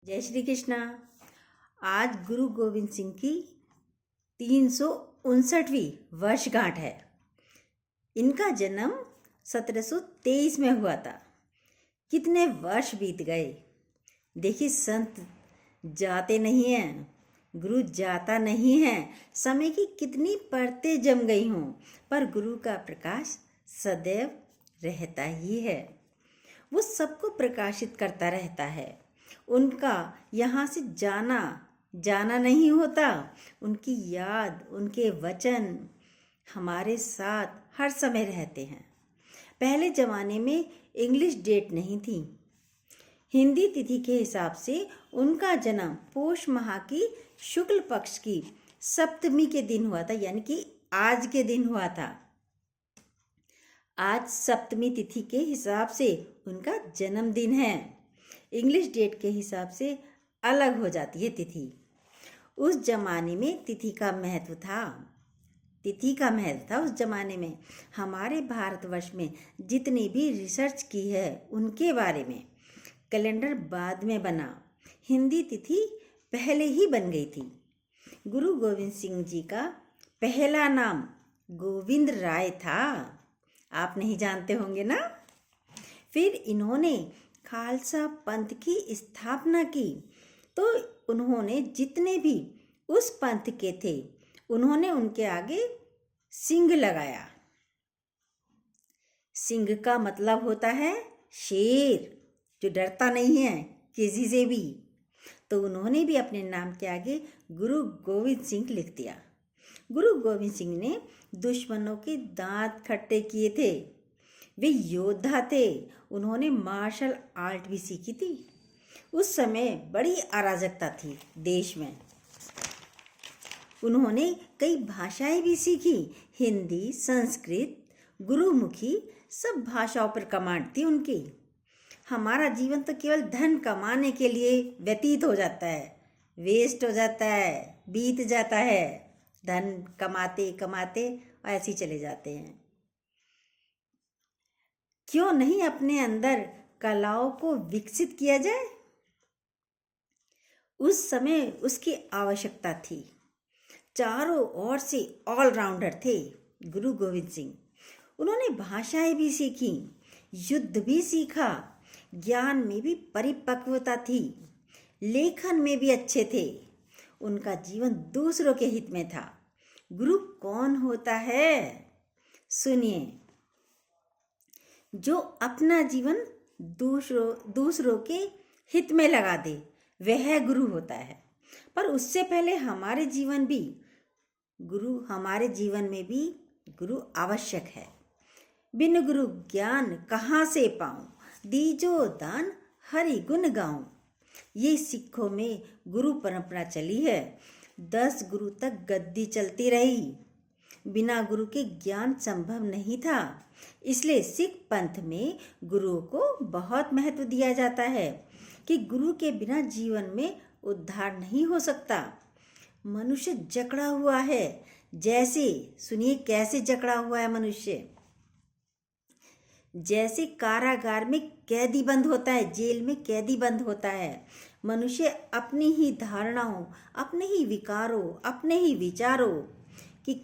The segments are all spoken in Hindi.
जय श्री कृष्णा। आज गुरु गोविंद सिंह की 359वीं वर्षगांठ है। इनका जन्म 1723 में हुआ था। कितने वर्ष बीत गए। देखिए, संत जाते नहीं हैं, गुरु जाता नहीं है। समय की कितनी परतें जम गई हों, पर गुरु का प्रकाश सदैव रहता ही है। वो सबको प्रकाशित करता रहता है। उनका यहाँ से जाना नहीं होता। उनकी याद, उनके वचन हमारे साथ हर समय रहते हैं। पहले ज़माने में इंग्लिश डेट नहीं थी। हिंदी तिथि के हिसाब से उनका जन्म पोष माह की शुक्ल पक्ष की सप्तमी के दिन हुआ था, यानी कि आज के दिन हुआ था। आज सप्तमी तिथि के हिसाब से उनका जन्मदिन है। इंग्लिश डेट के हिसाब से अलग हो जाती है तिथि। उस जमाने में तिथि का महत्व था उस जमाने में। हमारे भारतवर्ष में जितनी भी रिसर्च की है उनके बारे में। कैलेंडर बाद में बना, हिंदी तिथि पहले ही बन गई थी। गुरु गोविंद सिंह जी का पहला नाम गोविंद राय था। आप नहीं जानते होंगे ना। फिर इन्होंने खालसा पंथ की स्थापना की, तो उन्होंने जितने भी उस पंथ के थे उन्होंने उनके आगे सिंह लगाया। सिंह का मतलब होता है शेर, जो डरता नहीं है किसी से भी। तो उन्होंने भी अपने नाम के आगे गुरु गोविंद सिंह लिख दिया। गुरु गोविंद सिंह ने दुश्मनों के दांत खट्टे किए थे। वे योद्धा थे। उन्होंने मार्शल आर्ट भी सीखी थी। उस समय बड़ी अराजकता थी देश में। उन्होंने कई भाषाएं भी सीखी, हिंदी, संस्कृत, गुरुमुखी, सब भाषाओं पर कमांड थी उनकी। हमारा जीवन तो केवल धन कमाने के लिए व्यतीत हो जाता है, वेस्ट हो जाता है, बीत जाता है। धन कमाते कमाते ऐसे ही चले जाते हैं। क्यों नहीं अपने अंदर कलाओं को विकसित किया जाए। उस समय उसकी आवश्यकता थी। चारों ओर से ऑलराउंडर थे गुरु गोविंद सिंह। उन्होंने भाषाएं भी सीखी, युद्ध भी सीखा, ज्ञान में भी परिपक्वता थी, लेखन में भी अच्छे थे। उनका जीवन दूसरों के हित में था। गुरु कौन होता है? सुनिए, जो अपना जीवन दूसरों के हित में लगा दे वह गुरु होता है। पर उससे पहले हमारे जीवन में भी गुरु आवश्यक है। बिन गुरु ज्ञान कहाँ से पाऊं, दीजो दान हरि गुण गाऊं। ये सिखों में गुरु परंपरा चली है। 10 गुरु तक गद्दी चलती रही। बिना गुरु के ज्ञान संभव नहीं था। इसलिए सिख पंथ में गुरु को बहुत महत्व दिया जाता है कि गुरु के बिना जीवन में उद्धार नहीं हो सकता। मनुष्य जकड़ा हुआ है। जैसे, सुनिए कैसे जकड़ा हुआ है मनुष्य। जैसे कारागार में कैदी बंद होता है, जेल में कैदी बंद होता है, मनुष्य अपनी ही धारणाओं, अपने ही विकारों, अपने ही विचारों की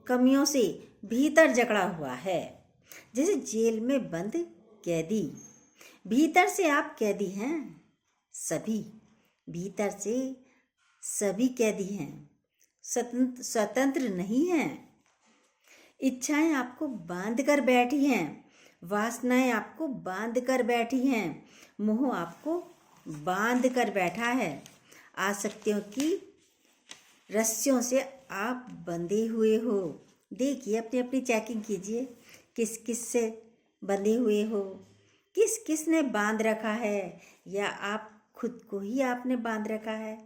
कमियों से भीतर जकड़ा हुआ है। जैसे जेल में बंद कैदी। भीतर से आप कैदी हैं, सभी भीतर से सभी कैदी हैं, स्वतंत्र नहीं हैं। इच्छाएं आपको बांध कर बैठी हैं, वासनाएं आपको बांध कर बैठी हैं, मोह आपको बांध कर बैठा है। आसक्तियों की रस्सियों से आप बंधे हुए हो। देखिए, अपनी अपनी चेकिंग कीजिए, किस किस से बंधे हुए हो, किस किस ने बांध रखा है, या आप खुद को ही आपने बांध रखा है।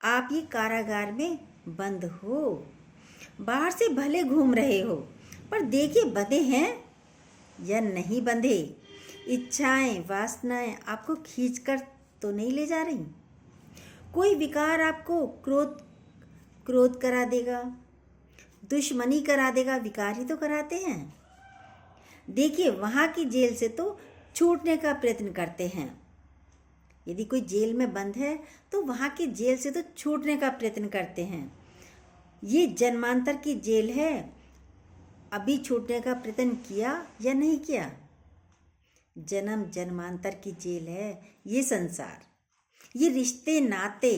आप ये कारागार में बंद हो। बाहर से भले घूम रहे हो, पर देखिए बंधे हैं या नहीं बंधे। इच्छाएं, वासनाएं आपको खींचकर तो नहीं ले जा रही। कोई विकार आपको क्रोध करा देगा, दुश्मनी करा देगा, विकार ही तो कराते हैं। देखिए, वहाँ की जेल से तो छूटने का प्रयत्न करते हैं, यदि कोई जेल में बंद है तो वहाँ की जेल से तो छूटने का प्रयत्न करते हैं। ये जन्मांतर की जेल है, अभी छूटने का प्रयत्न किया या नहीं किया? जन्म जन्मांतर की जेल है ये संसार, ये रिश्ते नाते,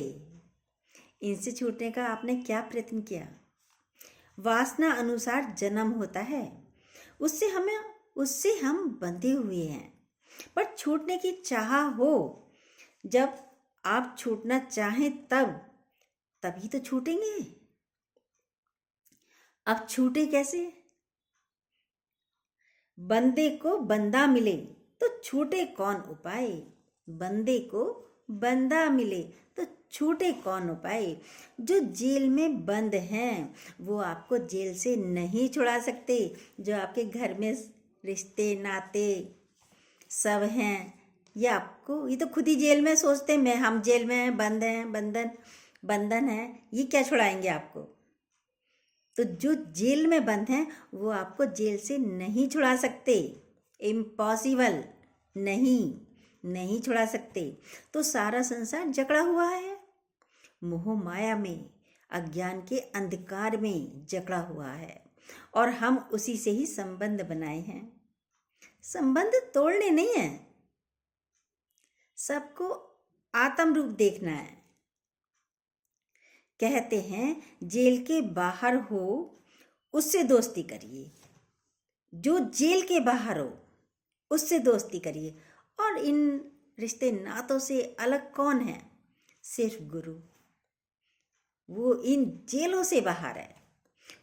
इनसे छूटने का आपने क्या प्रयत्न किया? वासना अनुसार जन्म होता है, उससे हम बंधे हुए हैं। पर छूटने की चाह हो, जब आप छूटना चाहें तभी तो छूटेंगे। अब छूटे कैसे? बंदे को बंदा मिले तो छूटे कौन उपाय। बंदे को बंदा मिले तो छूटे कौन उपाय। जो जेल में बंद हैं वो आपको जेल से नहीं छुड़ा सकते। जो आपके घर में रिश्ते नाते सब हैं, ये तो खुद ही जेल में सोचते हैं, हम जेल में हैं, बंद हैं, बंधन है, ये क्या छुड़ाएंगे आपको। तो जो जेल में बंद हैं वो आपको जेल से नहीं छुड़ा सकते। इम्पॉसिबल, नहीं छुड़ा सकते। तो सारा संसार जकड़ा हुआ है, मोह माया में, अज्ञान के अंधकार में जकड़ा हुआ है, और हम उसी से ही संबंध बनाए हैं। संबंध तोड़ने नहीं है, सबको आत्म रूप देखना है। कहते हैं जेल के बाहर हो उससे दोस्ती करिए, जो जेल के बाहर हो उससे दोस्ती करिए। और इन रिश्ते नातों से अलग कौन है? सिर्फ गुरु। वो इन जेलों से बाहर है,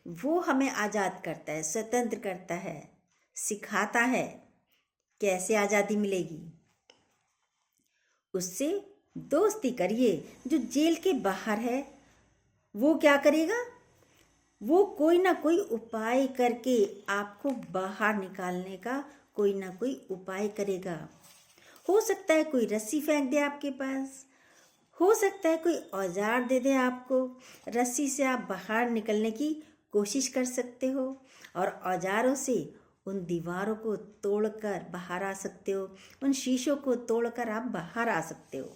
वो हमें आज़ाद करता है, स्वतंत्र करता है, सिखाता है कैसे आज़ादी मिलेगी। उससे दोस्ती करिए। जो जेल के बाहर है वो क्या करेगा? वो कोई ना कोई उपाय करके आपको बाहर निकालने का कोई ना कोई उपाय करेगा। हो सकता है कोई रस्सी फेंक दे आपके पास, हो सकता है कोई औजार दे दे आपको, रस्सी से आप बाहर निकलने की कोशिश कर सकते हो, और औजारों से उन दीवारों को तोड़कर बाहर आ सकते हो, उन शीशों को तोड़कर आप बाहर आ सकते हो।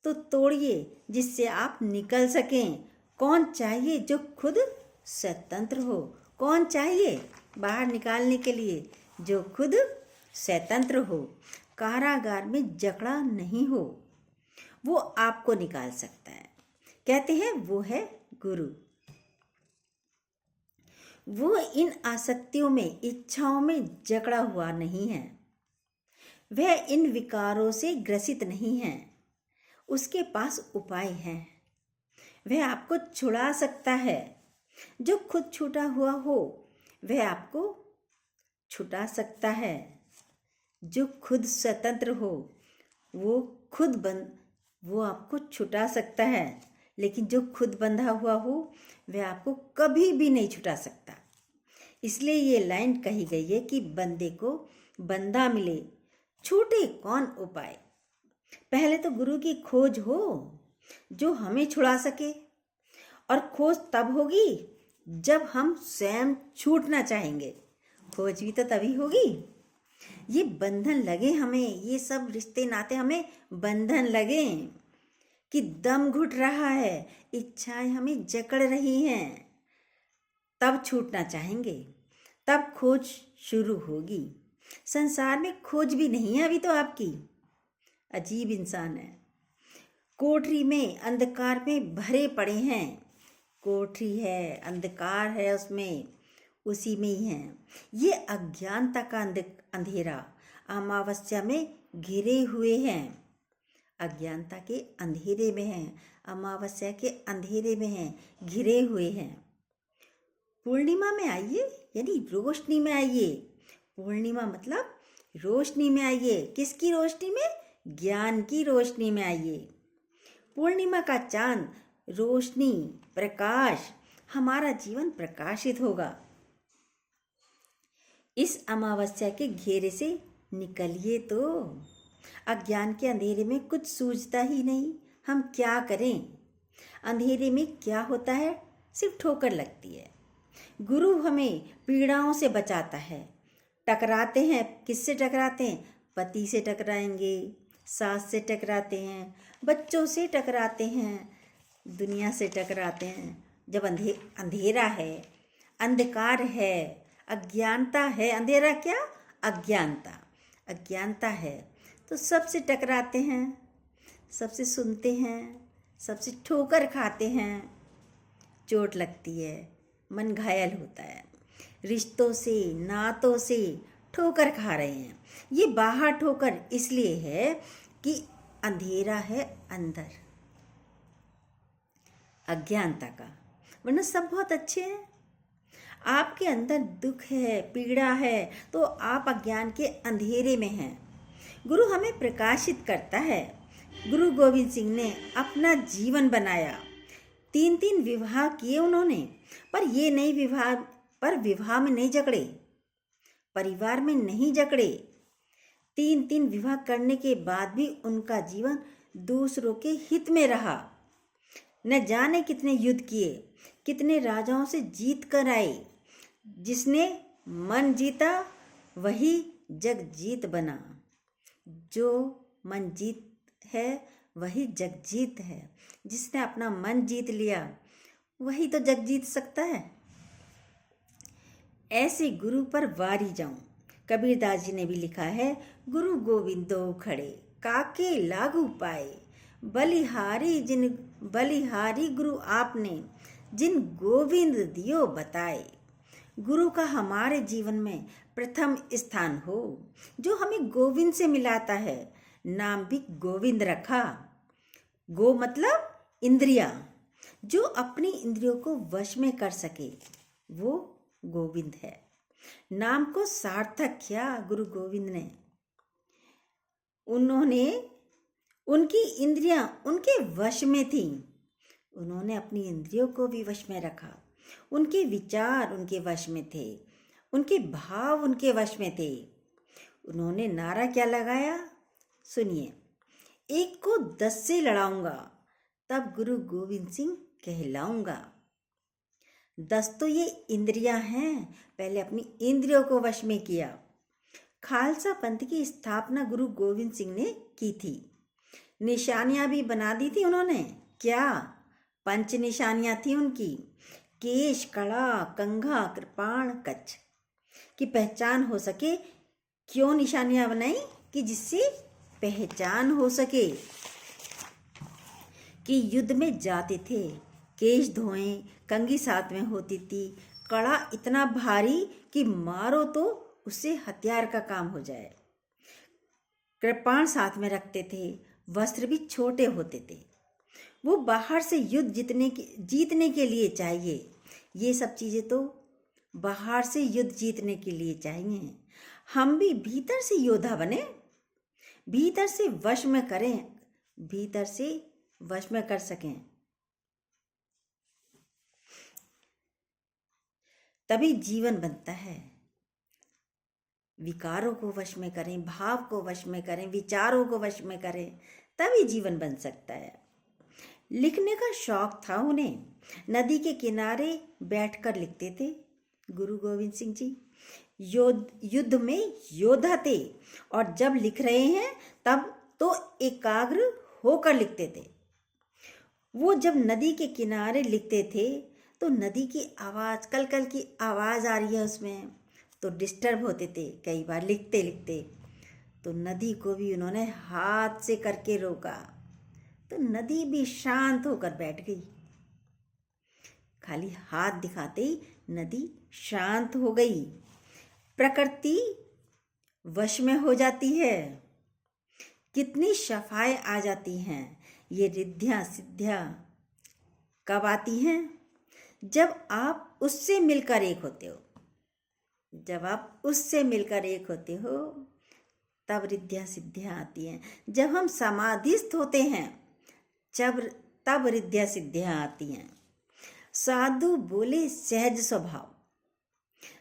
तो तोड़िए जिससे आप निकल सकें। कौन चाहिए जो खुद स्वतंत्र हो? कौन चाहिए बाहर निकालने के लिए? जो खुद स्वतंत्र हो, कारागार में जकड़ा नहीं हो, वो आपको निकाल सकता है। कहते हैं वो है गुरु। वो इन आसक्तियों में, इच्छाओं में जकड़ा हुआ नहीं है, वह इन विकारों से ग्रसित नहीं है। उसके पास उपाय है, वह आपको छुड़ा सकता है। जो खुद छूटा हुआ हो वह आपको छुटा सकता है। जो खुद स्वतंत्र हो वो आपको छुटा सकता है, लेकिन जो खुद बंधा हुआ हो वह आपको कभी भी नहीं छुटा सकता। इसलिए ये लाइन कही गई है कि बंदे को बंदा मिले, छूटे कौन उपाय। पहले तो गुरु की खोज हो जो हमें छुड़ा सके, और खोज तब होगी जब हम स्वयं छूटना चाहेंगे। खोज भी तो तभी होगी। ये बंधन लगे हमें, ये सब रिश्ते नाते हमें बंधन लगे कि दम घुट रहा है, इच्छाएं हमें जकड़ रही हैं, तब छूटना चाहेंगे, तब खोज शुरू होगी। संसार में खोज भी नहीं है अभी तो आपकी। अजीब इंसान है, कोठरी में अंधकार में भरे पड़े हैं। कोठरी है, अंधकार है उसमें, उसी में ही हैं। ये अज्ञानता का अंधेरा अमावस्या में घिरे हुए हैं। अज्ञानता के अंधेरे में हैं, अमावस्या के अंधेरे में हैं, घिरे हुए हैं। पूर्णिमा में आइए, यानी रोशनी में आइए। पूर्णिमा मतलब रोशनी में आइए। किसकी रोशनी में? ज्ञान की रोशनी में आइए। पूर्णिमा का चांद, रोशनी, प्रकाश, हमारा जीवन प्रकाशित होगा। इस अमावस्या के घेरे से निकलिए तो। अज्ञान के अंधेरे में कुछ सूझता ही नहीं, हम क्या करें। अंधेरे में क्या होता है? सिर्फ ठोकर लगती है। गुरु हमें पीड़ाओं से बचाता है। टकराते हैं, किससे टकराते हैं? पति से टकराएंगे, सास से टकराते हैं, बच्चों से टकराते हैं, दुनिया से टकराते हैं। जब अंधेरा है, अंधकार है, अज्ञानता है, अंधेरा क्या, अज्ञानता, अज्ञानता है, तो सबसे टकराते हैं, सबसे सुनते हैं, सबसे ठोकर खाते हैं, चोट लगती है, मन घायल होता है, रिश्तों से, नातों से ठोकर खा रहे हैं। ये बाहर ठोकर इसलिए है कि अंधेरा है अंदर, अज्ञानता का, वरना सब बहुत अच्छे हैं। आपके अंदर दुख है, पीड़ा है, तो आप अज्ञान के अंधेरे में हैं। गुरु हमें प्रकाशित करता है। गुरु गोविंद सिंह ने अपना जीवन बनाया, 3 विवाह किए उन्होंने, पर विवाह में नहीं झगड़े, परिवार में नहीं झगड़े। 3 विवाह करने के बाद भी उनका जीवन दूसरों के हित में रहा। न जाने कितने युद्ध किए, कितने राजाओं से जीत कर आए। जिसने मन जीता वही जग जीत बना। जो मन जीत है वही जग जीत है। जिसने अपना मन जीत लिया वही तो जग जीत सकता है। ऐसे गुरु पर वारी जाऊं। कबीरदास जी ने भी लिखा है, गुरु गोविंदो खड़े काके लागू पाए, बलिहारी गुरु आपने जिन गोविंद दियो बताए। गुरु का हमारे जीवन में प्रथम स्थान हो, जो हमें गोविंद से मिलाता है। नाम भी गोविंद रखा। गो मतलब इंद्रिया, जो अपनी इंद्रियों को वश में कर सके वो गोविंद है। नाम को सार्थक किया गुरु गोविंद ने। उनकी इंद्रियां उनके वश में थी। उन्होंने अपनी इंद्रियों को भी वश में रखा। उनके विचार उनके वश में थे, उनके भाव उनके वश में थे। उन्होंने नारा क्या लगाया, सुनिए। 1 को 10 से लड़ाऊंगा, तब गुरु गोविंद सिंह कहलाऊंगा। 10 तो ये इंद्रियां हैं, पहले अपनी इंद्रियों को वश में किया। खालसा पंथ की स्थापना गुरु गोविंद सिंह ने की थी। निशानियां भी बना दी थी उन्होंने। क्या 5 निशानियां थी उनकी। केश, कड़ा, कंघा, कृपाण, कच्छ की पहचान हो सके। क्यों निशानियां बनाई, कि जिससे पहचान हो सके कि युद्ध में जाते थे। केश धोए, कंघी साथ में होती थी, कड़ा इतना भारी कि मारो तो उससे हथियार का काम हो जाए। कृपाण साथ में रखते थे, वस्त्र भी छोटे होते थे। वो बाहर से युद्ध जीतने के लिए चाहिए। ये सब चीज़ें तो बाहर से युद्ध जीतने के लिए चाहिए। हम भी भीतर से योद्धा बने, भीतर से वश में करें, भीतर से वश में कर सकें, तभी जीवन बनता है। विकारों को वश में करें, भाव को वश में करें, विचारों को वश में करें, तभी जीवन बन सकता है। लिखने का शौक था उन्हें। नदी के किनारे बैठकर लिखते थे गुरु गोविंद सिंह जी। युद्ध में योद्धा थे, और जब लिख रहे हैं तब तो एकाग्र होकर लिखते थे। वो जब नदी के किनारे लिखते थे तो नदी की आवाज़, कल कल की आवाज़ आ रही है उसमें, तो डिस्टर्ब होते थे कई बार लिखते लिखते। तो नदी को भी उन्होंने हाथ से करके रोका, तो नदी भी शांत होकर बैठ गई। खाली हाथ दिखाते ही नदी शांत हो गई। प्रकृति वश में हो जाती है। कितनी सफाई आ जाती हैं। ये रिद्धियां सिद्धियां कब आती हैं, जब आप उससे मिलकर एक होते हो। जब आप उससे मिलकर एक होते हो तब रिद्धियां सिद्धियां आती हैं। जब हम समाधिस्थ होते हैं तब रिद्धियां सिद्धियां आती हैं। साधु बोले सहज स्वभाव,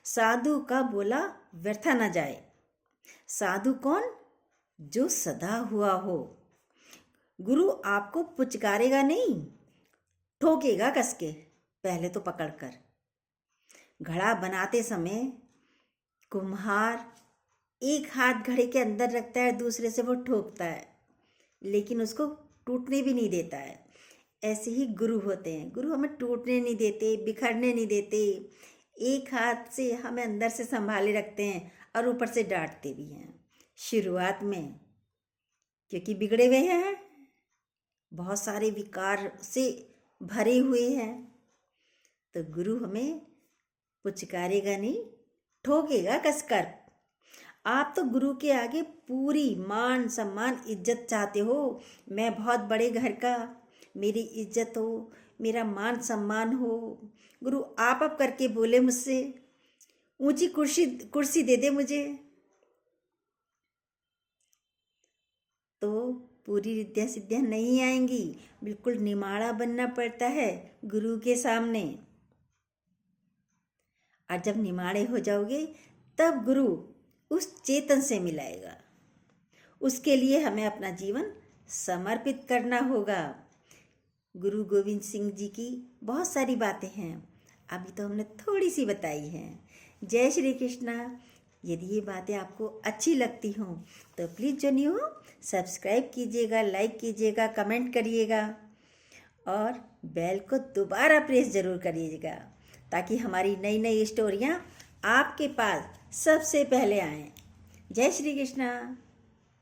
साधु का बोला व्यर्था न जाए। साधु कौन, जो सदा हुआ हो। गुरु आपको पुचकारेगा नहीं, ठोकेगा कस के, पहले तो पकड़कर। घड़ा बनाते समय कुम्हार एक हाथ घड़े के अंदर रखता है, दूसरे से वो ठोकता है। लेकिन उसको टूटने भी नहीं देता है। ऐसे ही गुरु होते हैं, गुरु हमें टूटने नहीं देते, बिखरने नहीं देते, एक हाथ से हमें अंदर से संभाले रखते हैं और ऊपर से डांटते भी हैं शुरुआत में, क्योंकि बिगड़े हुए हैं, बहुत सारे विकार से भरे हुए हैं। तो गुरु हमें पुचकारेगा नहीं, ठोकेगा कसकर। आप तो गुरु के आगे पूरी मान सम्मान इज्जत चाहते हो, मैं बहुत बड़े घर का, मेरी इज्जत हो, मेरा मान सम्मान हो। गुरु आप करके बोले मुझसे, ऊंची कुर्सी दे दे मुझे, तो पूरी रिद्धियाँ सिद्धियाँ नहीं आएंगी। बिल्कुल निमाड़ा बनना पड़ता है गुरु के सामने। और जब निमाड़े हो जाओगे तब गुरु उस चेतन से मिलाएगा। उसके लिए हमें अपना जीवन समर्पित करना होगा। गुरु गोविंद सिंह जी की बहुत सारी बातें हैं, अभी तो हमने थोड़ी सी बताई हैं। जय श्री कृष्णा। यदि ये बातें आपको अच्छी लगती हों तो प्लीज़ जो नहीं हो सब्सक्राइब कीजिएगा, लाइक कीजिएगा, कमेंट करिएगा और बेल को दोबारा प्रेस ज़रूर करिएगा, ताकि हमारी नई नई स्टोरियाँ आपके पास सबसे पहले आएँ। जय श्री कृष्णा।